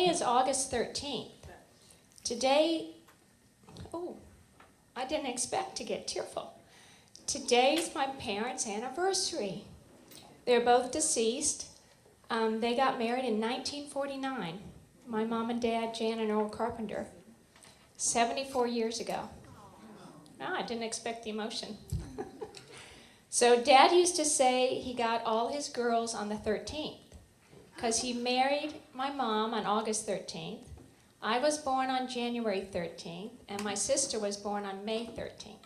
Today is August 13th. Today, I didn't expect to get tearful. Today's my parents' anniversary. They're both deceased. They got married in 1949. My mom and dad, Jeanne and Earl Carpenter, 74 years ago. I didn't expect the emotion. So Dad used to say he got all his girls on the 13th because he married my mom on August 13th. I was born on January 13th, and my sister was born on May 13th.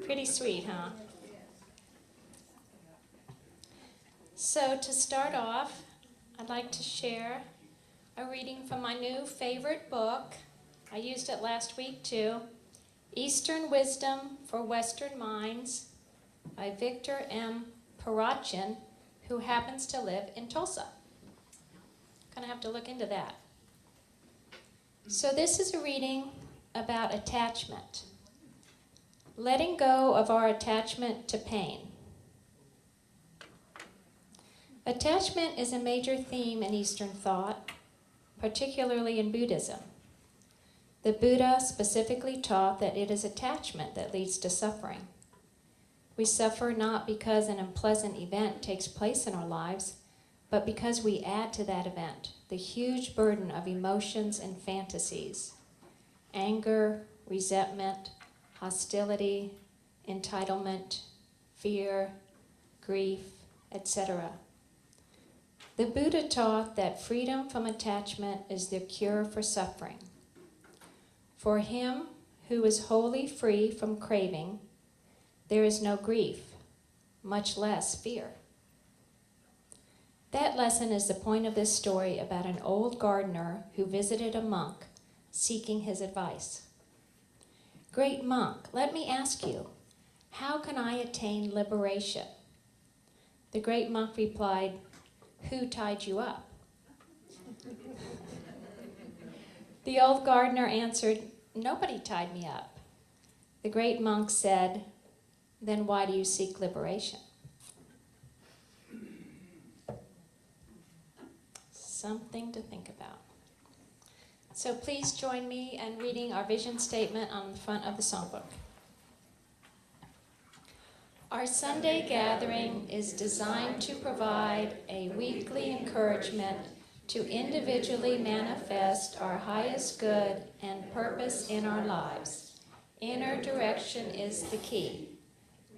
Pretty sweet, huh? So to start off, I'd like to share a reading from my new favorite book. I used it last week too. Eastern Wisdom for Western Minds by Victor M. Parachin, who happens to live in Tulsa. Gonna have to look into that. So this is a reading about attachment. Letting go of our attachment to pain. Attachment is a major theme in Eastern thought, particularly in Buddhism. The Buddha specifically taught that it is attachment that leads to suffering. We suffer not because an unpleasant event takes place in our lives, but because we add to that event the huge burden of emotions and fantasies, anger, resentment, hostility, entitlement, fear, grief, etc. The Buddha taught that freedom from attachment is the cure for suffering. For him who is wholly free from craving, there is no grief, much less fear. That lesson is the point of this story about an old gardener who visited a monk seeking his advice. Great monk, let me ask you, how can I attain liberation? The great monk replied, who tied you up? The old gardener answered, nobody tied me up. The great monk said, then why do you seek liberation? Something to think about. So please join me in reading our vision statement on the front of the songbook. Our Sunday gathering is designed to provide a weekly encouragement to individually manifest our highest good and purpose in our lives. Inner direction is the key.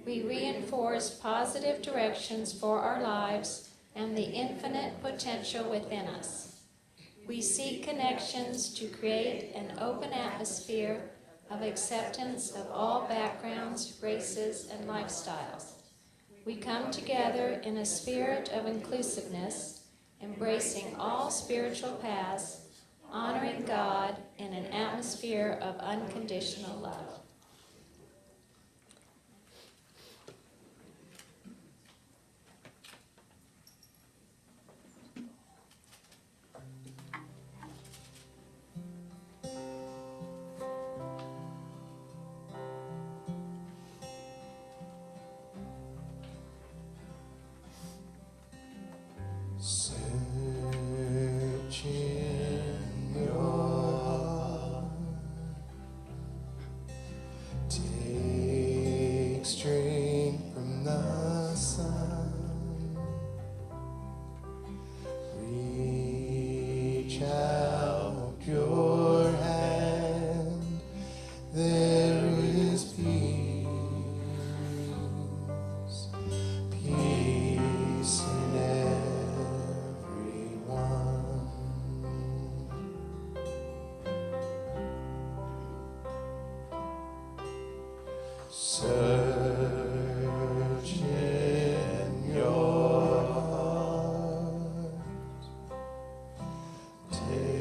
We reinforce positive directions for our lives and the infinite potential within us. We seek connections to create an open atmosphere of acceptance of all backgrounds, races, and lifestyles. We come together in a spirit of inclusiveness, embracing all spiritual paths, honoring God in an atmosphere of unconditional love. Take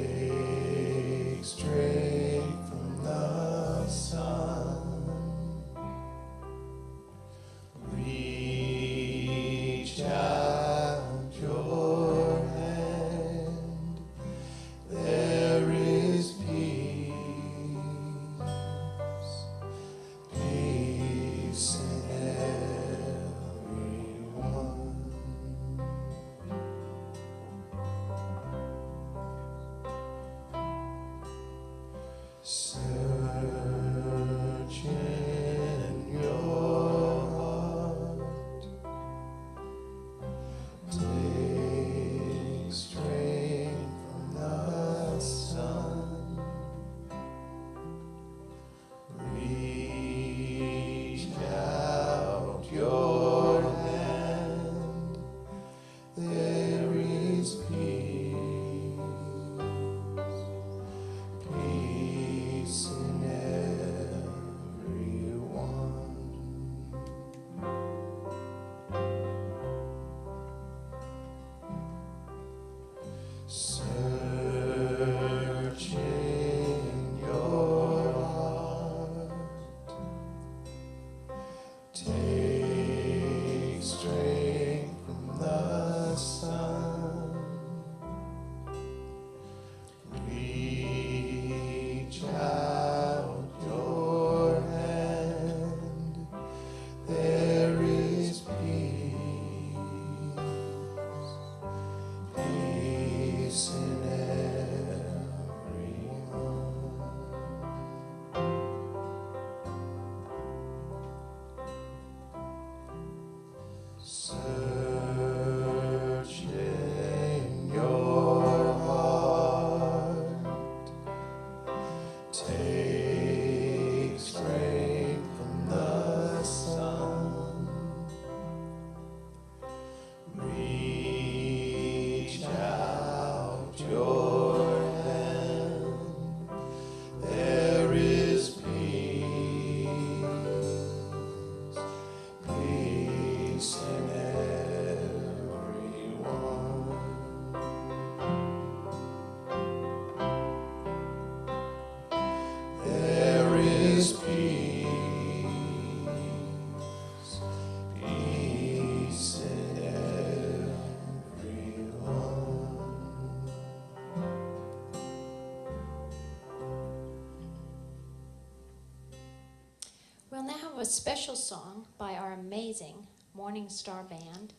We'll now have a special song by our amazing Morning Star Band.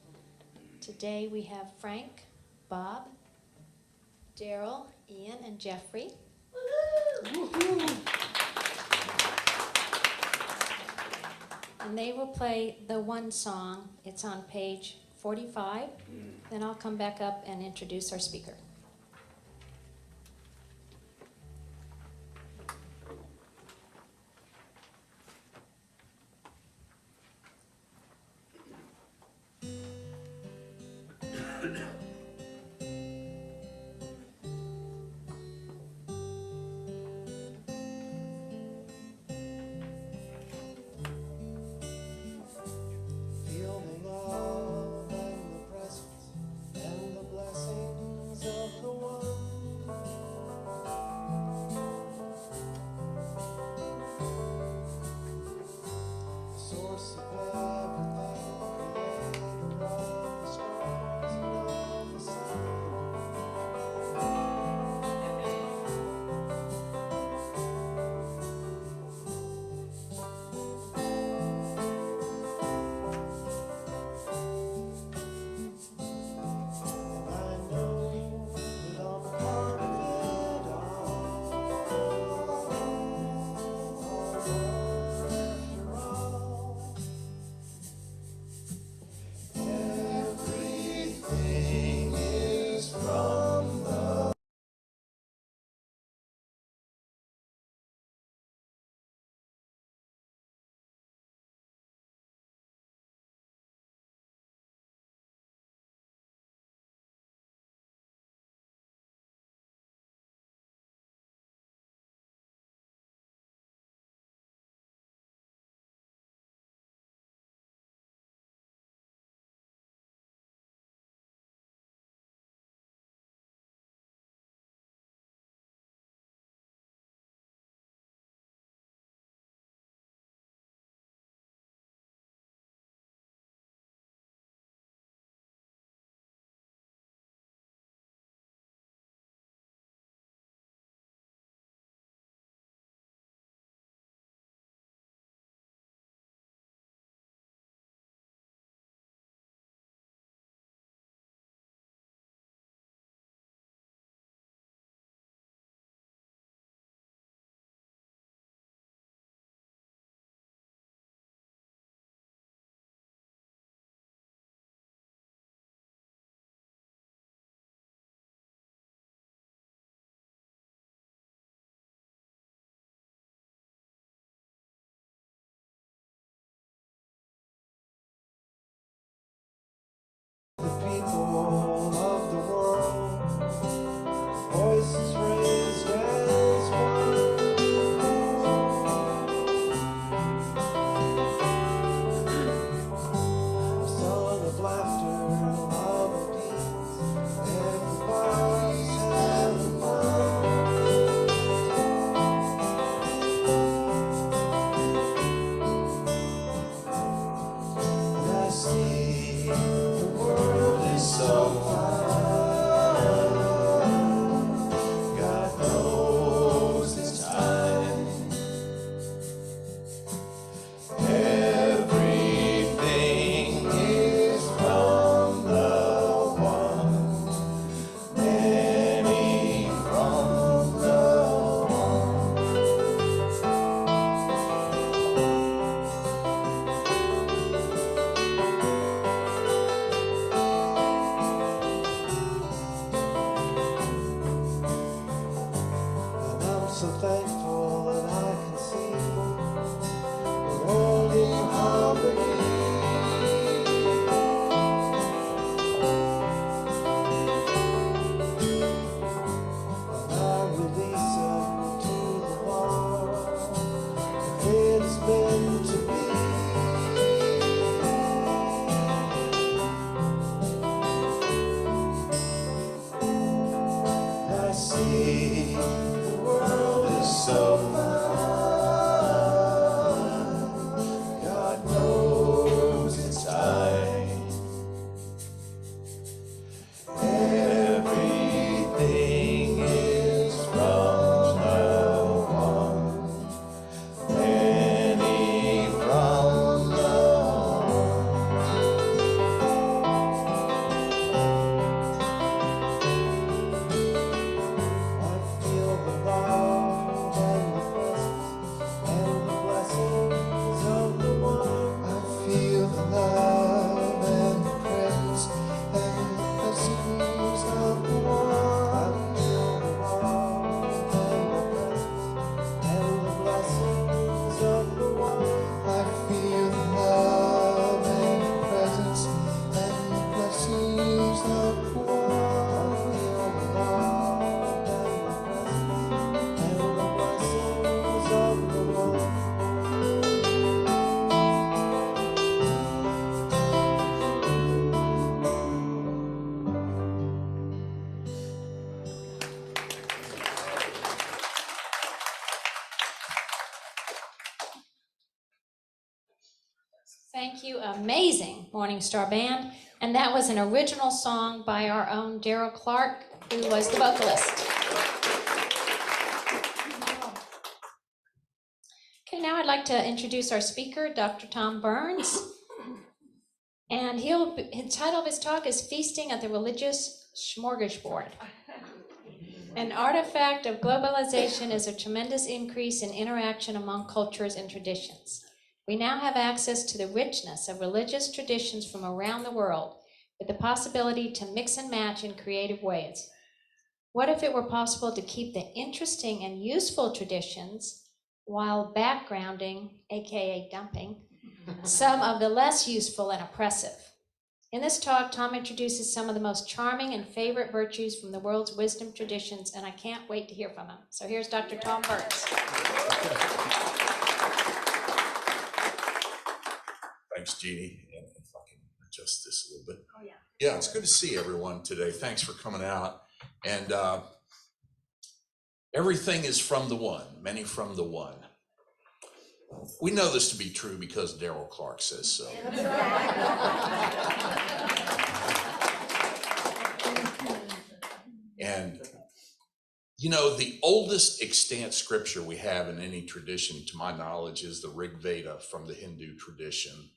Today we have Frank, Bob, Darrel, Ian, and Geoffrey. And they will play the one song. It's on page 45. Then I'll come back up and introduce our speaker. Feel the love and the presence and the blessings of so thankful that I can see the world in harmony. And I release them to the world. It is meant to be. I see the world is so fine. God knows it's time. Everything is from the one. Many from the one. I feel the love and the presence and the blessings of the one. I feel the love and the presence and the blessings of the one. I feel the love and the presence and the blessings of the one. I feel the love and the presence and the blessings of the one. I feel the love and the presence and the blessings of the one. Thank you, amazing Morning Star Band. And that was an original song by our own Darrel Clark, who was the vocalist. Okay, now I'd like to introduce our speaker, Dr. Tom Burns. And the title of his talk is Feasting at the Religious Smorgasbord. An artifact of globalization is a tremendous increase in interaction among cultures and traditions. We now have access to the richness of religious traditions from around the world, with the possibility to mix and match in creative ways. What if it were possible to keep the interesting and useful traditions while backgrounding, aka dumping, some of the less useful and oppressive? In this talk, Tom introduces some of the most charming and favorite virtues from the world's wisdom traditions, and I can't wait to hear from him. So here's Dr. Tom Burns. Thanks, Jeannie. And if I can adjust this a little bit. Oh, yeah. Yeah, it's good to see everyone today. Thanks for coming out. And everything is from the one, many from the one. We know this to be true because Darrel Clark says so. And, you know, the oldest extant scripture we have in any tradition, to my knowledge, is the Rig Veda from the Hindu tradition.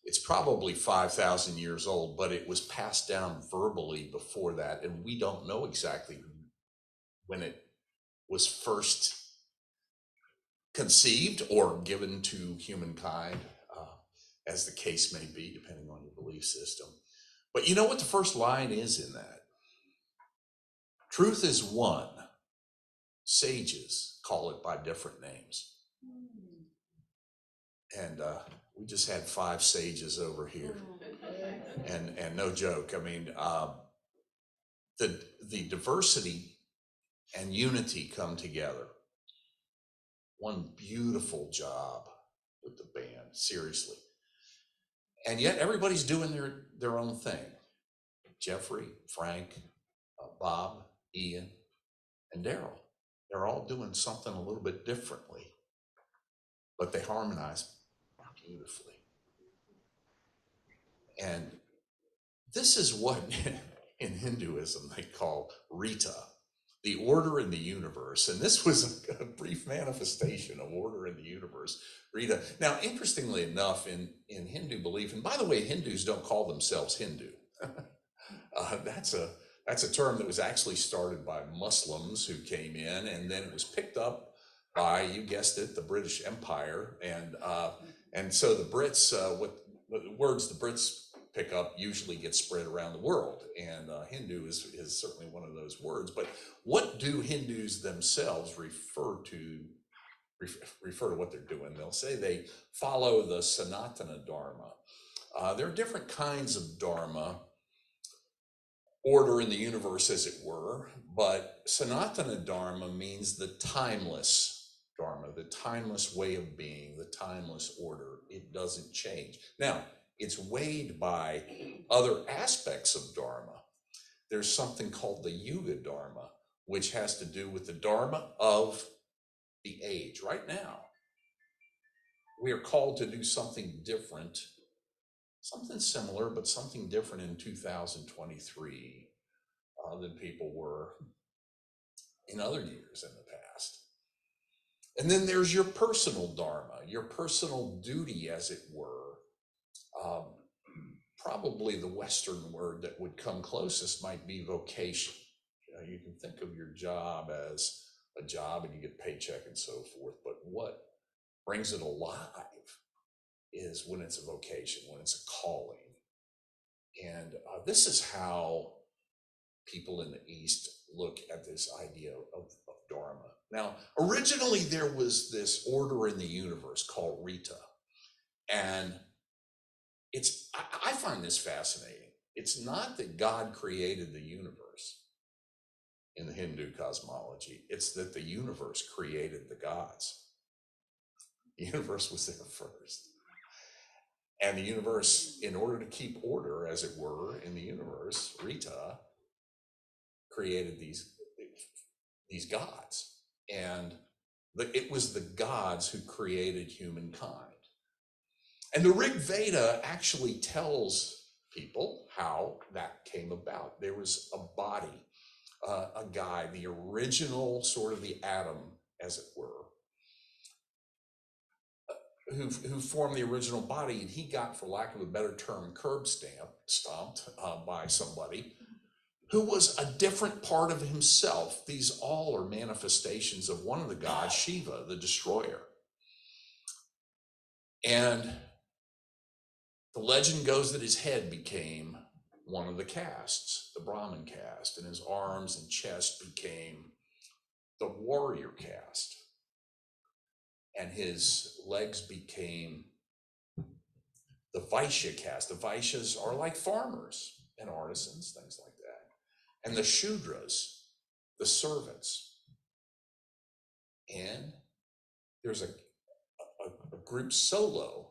It's probably 5,000 years old, but it was passed down verbally before that, and we don't know exactly when it was first conceived or given to humankind, as the case may be, depending on your belief system. But you know what the first line is in that? Truth is one. Sages call it by different names. And we just had 5 sages over here. And no joke, I mean, the diversity and unity come together. One beautiful job with the band, seriously. And yet everybody's doing their own thing. Geoffrey, Frank, Bob, Ian, and Darrel. They're all doing something a little bit differently, but they harmonize beautifully. And this is what in Hinduism they call Rita, the order in the universe. And this was a brief manifestation of order in the universe, Rita. Now, interestingly enough, in Hindu belief, and by the way, Hindus don't call themselves Hindu. That's a term that was actually started by Muslims who came in, and then it was picked up by, you guessed it, the British Empire. And so the Brits, what the words the Brits pick up usually gets spread around the world, and Hindu is certainly one of those words. But what do Hindus themselves refer to what they're doing? They'll say they follow the Sanatana Dharma. There are different kinds of Dharma, order in the universe, as it were, but Sanatana Dharma means the timeless Dharma, the timeless way of being, the timeless order. It doesn't change. Now, it's weighed by other aspects of Dharma. There's something called the Yuga Dharma, which has to do with the Dharma of the age. Right now, we are called to do something different, something similar, but something different in 2023 than people were in other years in the past. And then there's your personal dharma, your personal duty, as it were. Probably the Western word that would come closest might be vocation. You can think of your job as a job and you get paycheck and so forth, but what brings it alive is when it's a vocation, when it's a calling. And this is how people in the East look at this idea of Dharma. Now, originally there was this order in the universe called Rita. And I find this fascinating. It's not that God created the universe in the Hindu cosmology. It's that the universe created the gods. The universe was there first. And the universe, in order to keep order, as it were, in the universe, Rita created these gods. And it was the gods who created humankind. And the Rig Veda actually tells people how that came about. There was a body, a guy, the original sort of the atom, as it were, who formed the original body, and he got, for lack of a better term, stomped by somebody who was a different part of himself. These all are manifestations of one of the gods, Shiva, the destroyer. And the legend goes that his head became one of the castes, the Brahmin caste, and his arms and chest became the warrior caste. And his legs became the Vaishya caste. The Vaishyas are like farmers and artisans, things like that. And the Shudras, the servants. And there's a group so low,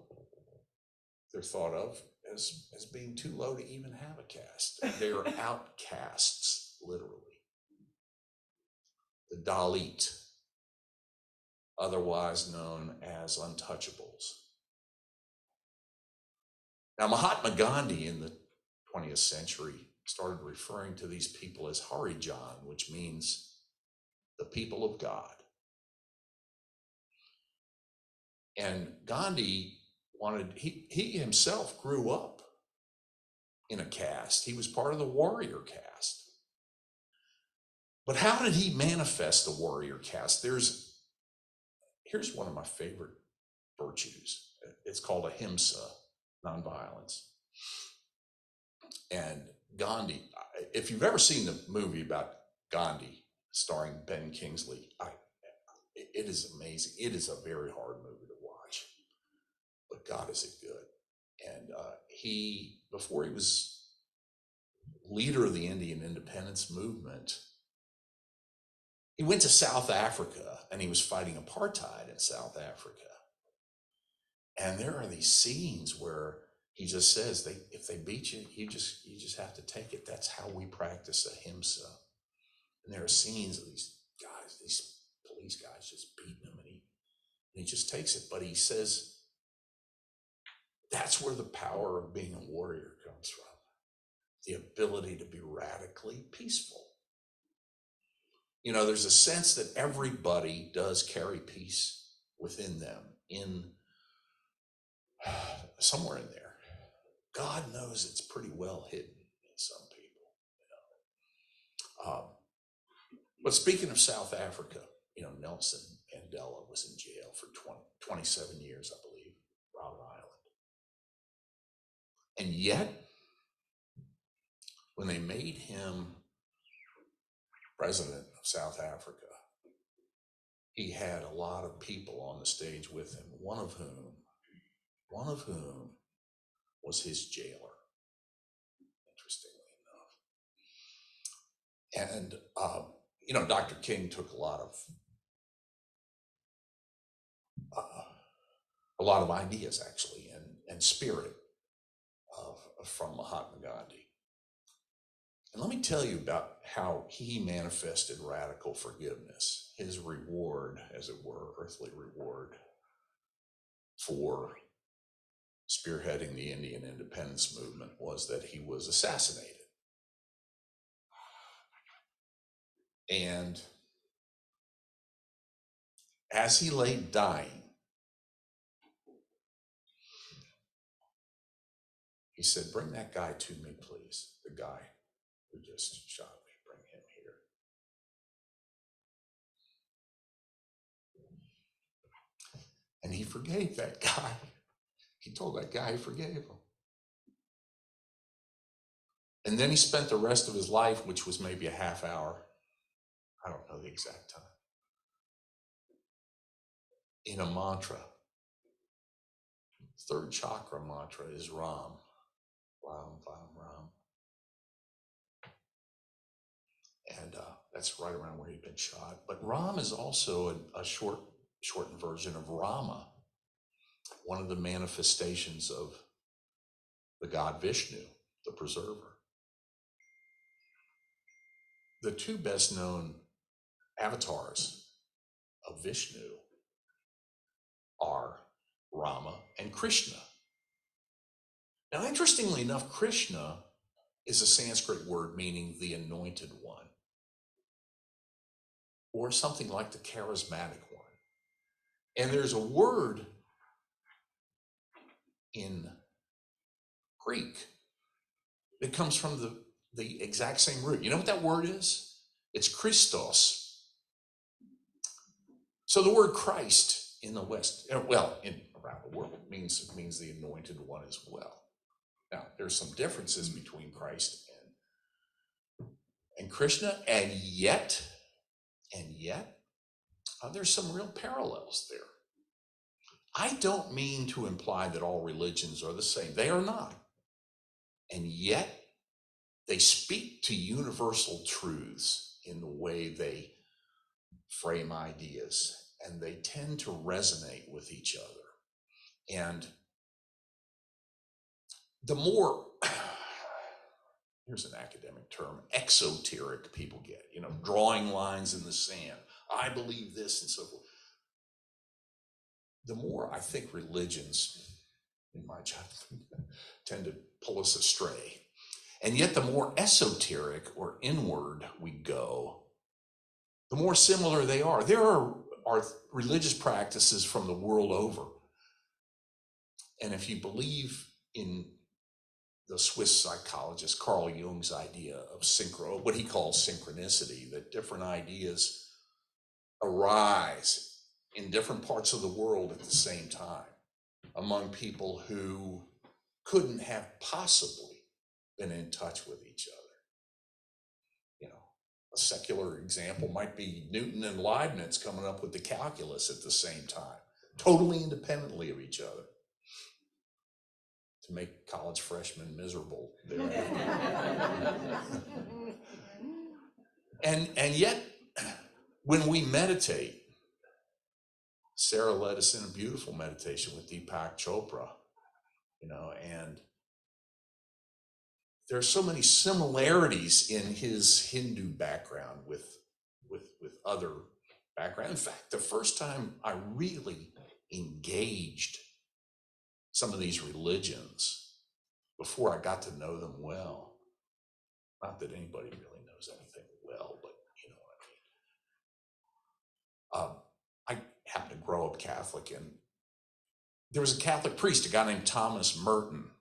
they're thought of as being too low to even have a caste. They're outcasts, literally. The Dalit, otherwise known as untouchables. Now, Mahatma Gandhi in the 20th century started referring to these people as Harijan, which means the people of God. And Gandhi he himself grew up in a caste. He was part of the warrior caste. But how did he manifest the warrior caste? Here's one of my favorite virtues. It's called ahimsa, nonviolence. And Gandhi, if you've ever seen the movie about Gandhi starring Ben Kingsley, it is amazing. It is a very hard movie to watch, but God is it good. And before he was leader of the Indian independence movement, he went to South Africa and he was fighting apartheid in South Africa. And there are these scenes where he just says, if they beat you, you just have to take it. That's how we practice ahimsa. And there are scenes of these guys, these police guys just beating him, and he just takes it. But he says, that's where the power of being a warrior comes from. The ability to be radically peaceful. You know, there's a sense that everybody does carry peace within them, somewhere in there. God knows it's pretty well hidden in some people. But speaking of South Africa, Nelson Mandela was in jail for 27 years, I believe, Robben Island. And yet, when they made him president of South Africa, he had a lot of people on the stage with him, one of whom was his jailer, interestingly enough. And Dr. King took a lot of ideas actually and spirit from Mahatma Gandhi. And let me tell you about how he manifested radical forgiveness, his reward, as it were, earthly reward for spearheading the Indian independence movement was that he was assassinated. And as he lay dying, he said, "Bring that guy to me, please. The guy who just shot me, bring him here." And he forgave that guy. He told that guy he forgave him. And then he spent the rest of his life, which was maybe a half hour, I don't know the exact time, in a mantra. Third chakra mantra is Ram. Ram, Ram, Ram. And that's right around where he'd been shot. But Ram is also a shortened version of Rama, one of the manifestations of the god Vishnu, the preserver. The two best known avatars of Vishnu are Rama and Krishna. Now, interestingly enough, Krishna is a Sanskrit word meaning the anointed one, or something like the charismatic one. And there's a word in Greek that comes from the exact same root. You know what that word is? It's Christos. So the word Christ in the West, around the world, means the anointed one as well. Now, there's some differences between Christ and Krishna, and yet, there's some real parallels there. I don't mean to imply that all religions are the same. They are not. And yet, they speak to universal truths in the way they frame ideas, and they tend to resonate with each other. And the more, here's an academic term, exoteric people get, drawing lines in the sand. I believe this and so forth. The more I think religions, in my judgment, tend to pull us astray. And yet the more esoteric or inward we go, the more similar they are. There are religious practices from the world over. And if you believe in the Swiss psychologist Carl Jung's idea of what he calls synchronicity, that different ideas arise in different parts of the world at the same time among people who couldn't have possibly been in touch with each other. A secular example might be Newton and Leibniz coming up with the calculus at the same time, totally independently of each other, to make college freshmen miserable thereafter. And yet, when we meditate, Sarah led us in a beautiful meditation with Deepak Chopra, and there are so many similarities in his Hindu background with other background. In fact, the first time I really engaged some of these religions before I got to know them well, not that anybody really knows anything well, but you know what I mean. I happened to grow up Catholic, and there was a Catholic priest, a guy named Thomas Merton.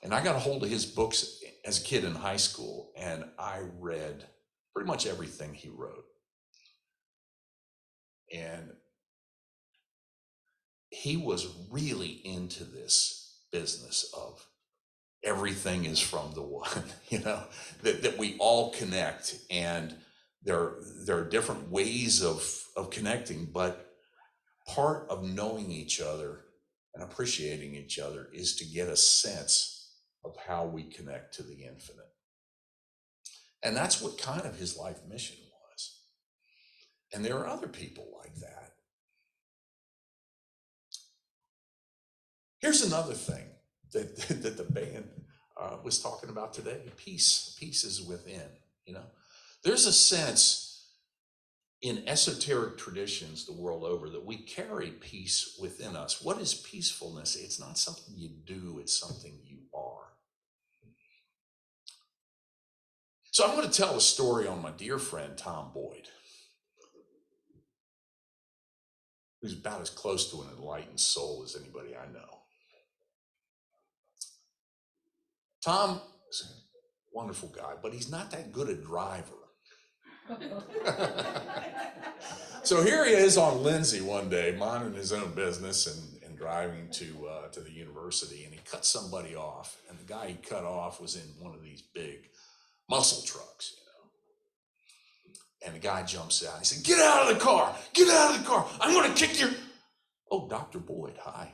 And I got a hold of his books as a kid in high school, and I read pretty much everything he wrote. And he was really into this business of everything is from the one, that we all connect, and there are different ways of connecting, but part of knowing each other and appreciating each other is to get a sense of how we connect to the infinite. And that's what kind of his life mission was. And there are other people like that. Here's another thing that the band was talking about today. Peace is within. There's a sense in esoteric traditions the world over that we carry peace within us. What is peacefulness? It's not something you do, it's something you are. So I'm going to tell a story on my dear friend Tom Boyd, who's about as close to an enlightened soul as anybody I know. Tom is a wonderful guy, but he's not that good a driver. So here he is on Lindsay one day, minding his own business and driving to the university, and he cut somebody off, and the guy he cut off was in one of these big muscle trucks, And the guy jumps out. He said, "Get out of the car! Get out of the car! I'm going to kick your..." "Oh, Dr. Boyd, hi."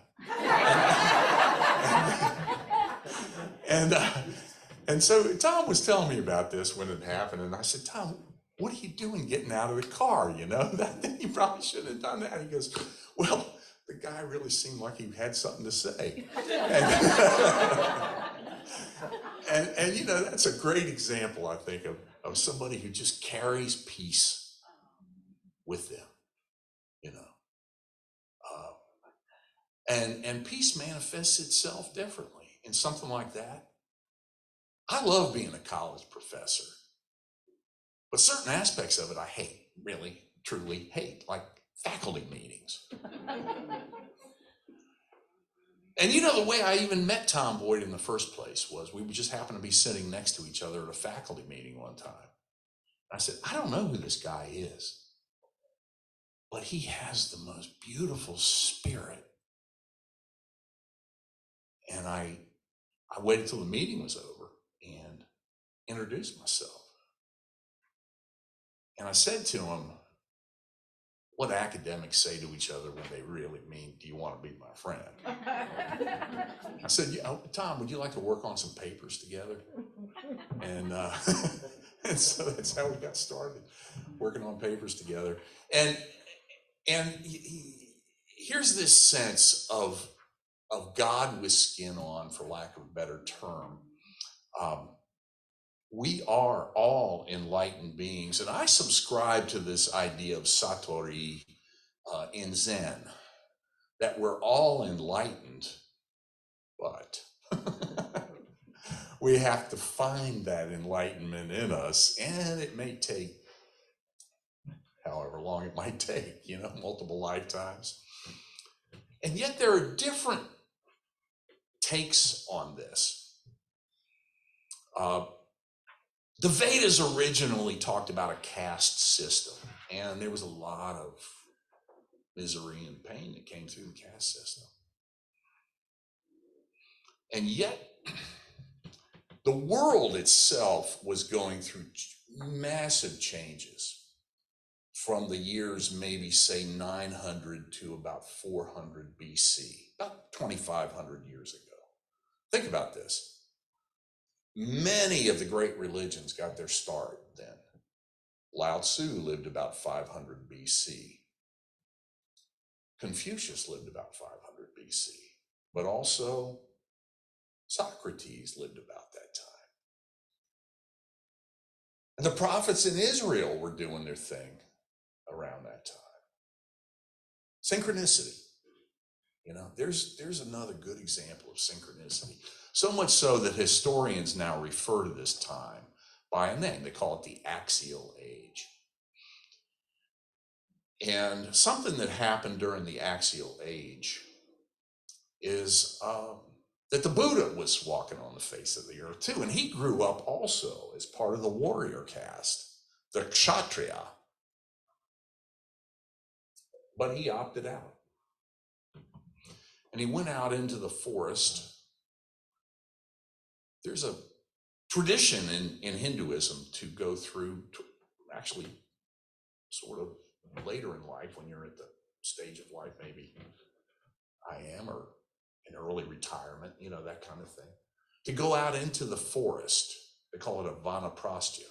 And so Tom was telling me about this when it happened, and I said, "Tom, what are you doing getting out of the car? That you probably shouldn't have done that." He goes, "Well, the guy really seemed like he had something to say." And that's a great example, I think, of somebody who just carries peace with them, and peace manifests itself differently in something like that. I love being a college professor, but certain aspects of it I hate, really, truly hate, like faculty meetings. And the way I even met Tom Boyd in the first place was we just happened to be sitting next to each other at a faculty meeting one time. I said, "I don't know who this guy is, but he has the most beautiful spirit." And I waited till the meeting was over and introduced myself. And I said to him what academics say to each other when they really mean, "Do you want to be my friend?" I said, "Tom, would you like to work on some papers together?" And and so that's how we got started, working on papers together. And here's this sense of God with skin on, for lack of a better term. We are all enlightened beings, and I subscribe to this idea of Satori in Zen, that we're all enlightened, but we have to find that enlightenment in us, and it may take however long it might take, multiple lifetimes. And yet there are different takes on this. The Vedas originally talked about a caste system, and there was a lot of misery and pain that came through the caste system. And yet, the world itself was going through massive changes from the years, maybe say 900 to about 400 BC, about 2,500 years ago. Think about this. Many of the great religions got their start then. Lao Tzu lived about 500 BC. Confucius lived about 500 BC, but also Socrates lived about that time. And the prophets in Israel were doing their thing around that time. Synchronicity. There's another good example of synchronicity. So much so that historians now refer to this time by a name. They call it the Axial Age. And something that happened during the Axial Age is that the Buddha was walking on the face of the earth too. And he grew up also as part of the warrior caste, the Kshatriya. But he opted out. And he went out into the forest there's a tradition in Hinduism to go through, actually sort of later in life, when you're at the stage of life, maybe I am, or in early retirement, that kind of thing, to go out into the forest. They call it a vanaprastya.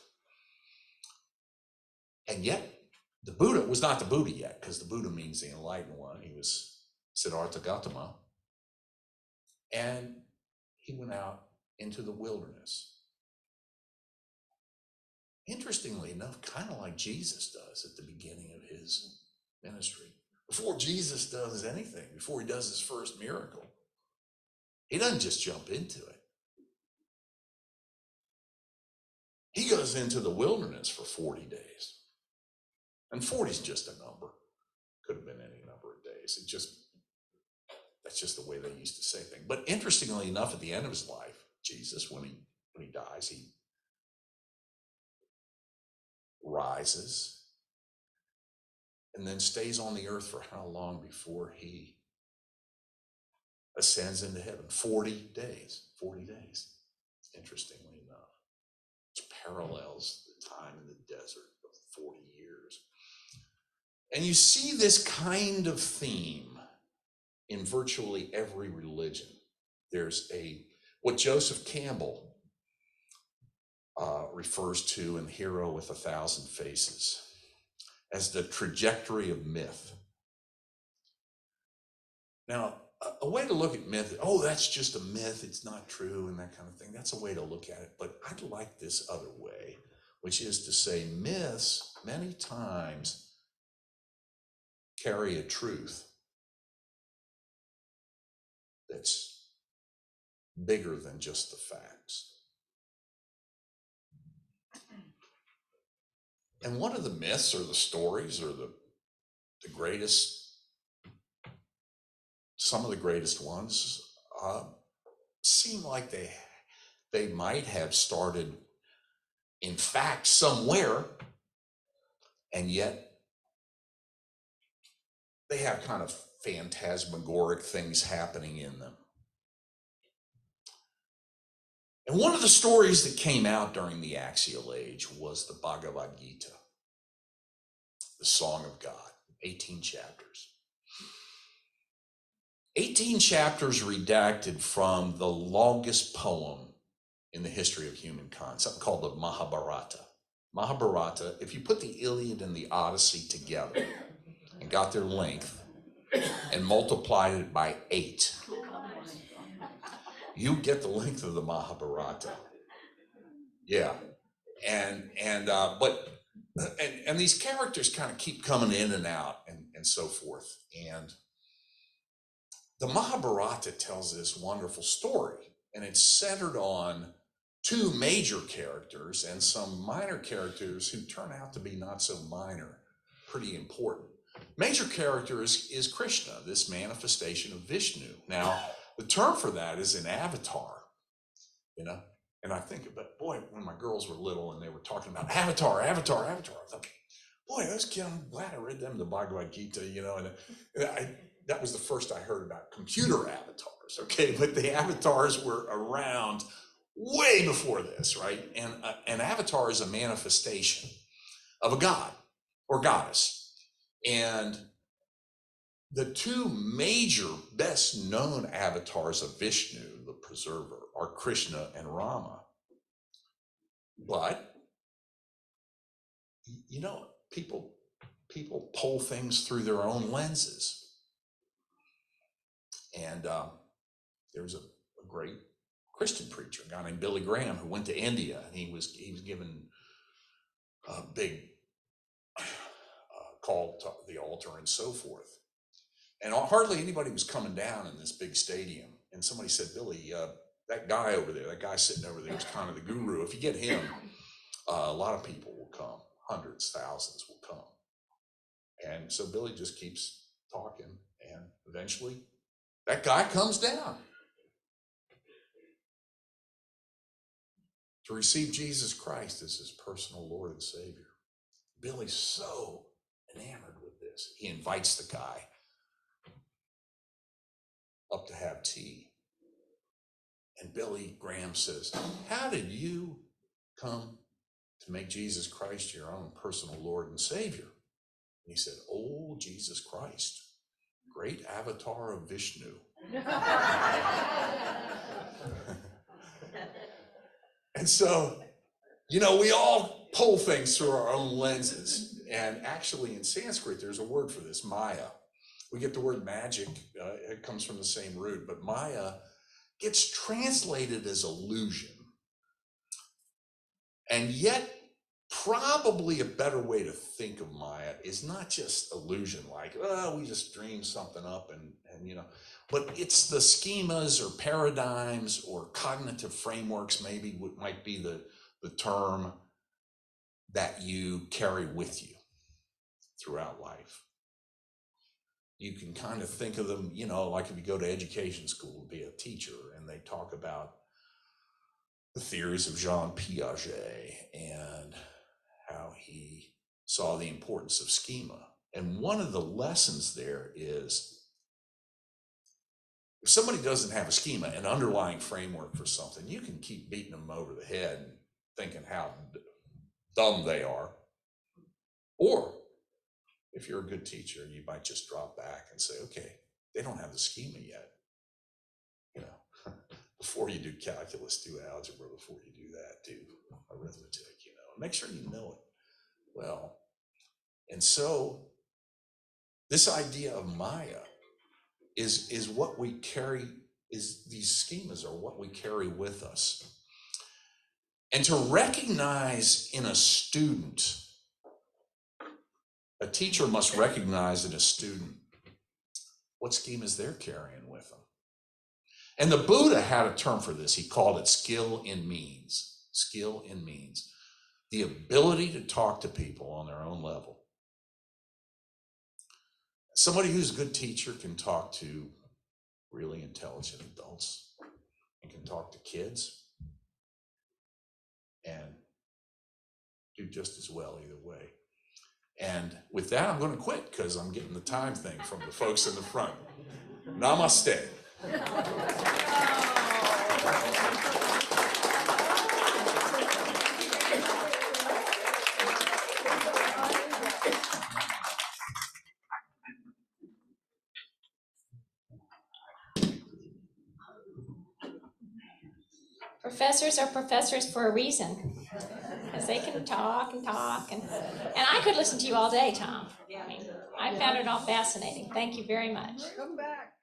And yet, the Buddha was not the Buddha yet, because the Buddha means the enlightened one. He was Siddhartha Gautama. And he went out into the wilderness. Interestingly enough, kind of like Jesus does at the beginning of his ministry. Before Jesus does anything, before he does his first miracle, he doesn't just jump into it. He goes into the wilderness for 40 days. And 40 is just a number. Could have been any number of days. That's just the way they used to say things. But interestingly enough, at the end of his life, Jesus, when he dies, he rises and then stays on the earth for how long before he ascends into heaven? 40 days. 40 days. Interestingly enough, which parallels the time in the desert of 40 years. And you see this kind of theme in virtually every religion. There's what Joseph Campbell refers to in The Hero with a Thousand Faces as the trajectory of myth. Now, a way to look at myth, that's just a myth, it's not true, and that kind of thing. That's a way to look at it. But I'd like this other way, which is to say myths many times carry a truth that's bigger than just the facts. And one of the myths or the stories or the greatest, some of the greatest ones seem like they might have started in fact somewhere, and yet they have kind of phantasmagoric things happening in them. And one of the stories that came out during the Axial Age was the Bhagavad Gita, the Song of God, 18 chapters. 18 chapters redacted from the longest poem in the history of humankind, something called the Mahabharata. Mahabharata, if you put the Iliad and the Odyssey together and got their length and multiplied it by 8, you get the length of the Mahabharata. Yeah. And these characters kind of keep coming in and out and so forth. And the Mahabharata tells this wonderful story, and it's centered on 2 major characters and some minor characters who turn out to be not so minor, pretty important. Major character is Krishna, this manifestation of Vishnu. Now, the term for that is an avatar, and I think about, boy, when my girls were little and they were talking about avatar, I thought, boy, I'm glad I read them the Bhagavad Gita, and that was the first I heard about computer avatars, okay? But the avatars were around way before this, right? And an avatar is a manifestation of a god or goddess. And the 2 major best known avatars of Vishnu, the preserver, are Krishna and Rama. But, people pull things through their own lenses. And there's a great Christian preacher, a guy named Billy Graham, who went to India, and he was given a big call to the altar and so forth. And hardly anybody was coming down in this big stadium. And somebody said, Billy, that guy over there, that guy sitting over there is kind of the guru. If you get him, a lot of people will come, hundreds, thousands will come. And so Billy just keeps talking, and eventually that guy comes down to receive Jesus Christ as his personal Lord and Savior. Billy's so enamored with this. He invites the guy up to have tea. And Billy Graham says, how did you come to make Jesus Christ your own personal Lord and Savior? And he said, oh, Jesus Christ, great avatar of Vishnu. And so, you know, we all pull things through our own lenses. And actually in Sanskrit, there's a word for this, Maya. We get the word magic, it comes from the same root, but Maya gets translated as illusion. And yet, probably a better way to think of Maya is not just illusion, like, oh, we just dreamed something up and you know, but it's the schemas or paradigms or cognitive frameworks, maybe might be the term, that you carry with you throughout life. You can kind of think of them, you know, like if you go to education school to be a teacher and they talk about the theories of Jean Piaget and how he saw the importance of schema. And one of the lessons there is, if somebody doesn't have a schema, an underlying framework for something, you can keep beating them over the head and thinking how dumb they are. Or if you're a good teacher, you might just drop back and say, okay, they don't have the schema yet. You know, before you do calculus, do algebra. Before you do that, do arithmetic, you know, and make sure you know it well. And so this idea of Maya is what we carry, is these schemas are what we carry with us. And to recognize in a student, a teacher must recognize in a student what schemas they're carrying with them. And the Buddha had a term for this. He called it skill in means. Skill in means. The ability to talk to people on their own level. Somebody who's a good teacher can talk to really intelligent adults and can talk to kids and do just as well either way. And with that, I'm going to quit because I'm getting the time thing from the folks in the front. Namaste. Professors are professors for a reason, because they can talk and talk, and I could listen to you all day, Tom. I mean, I found it all fascinating. Thank you very much. Come back.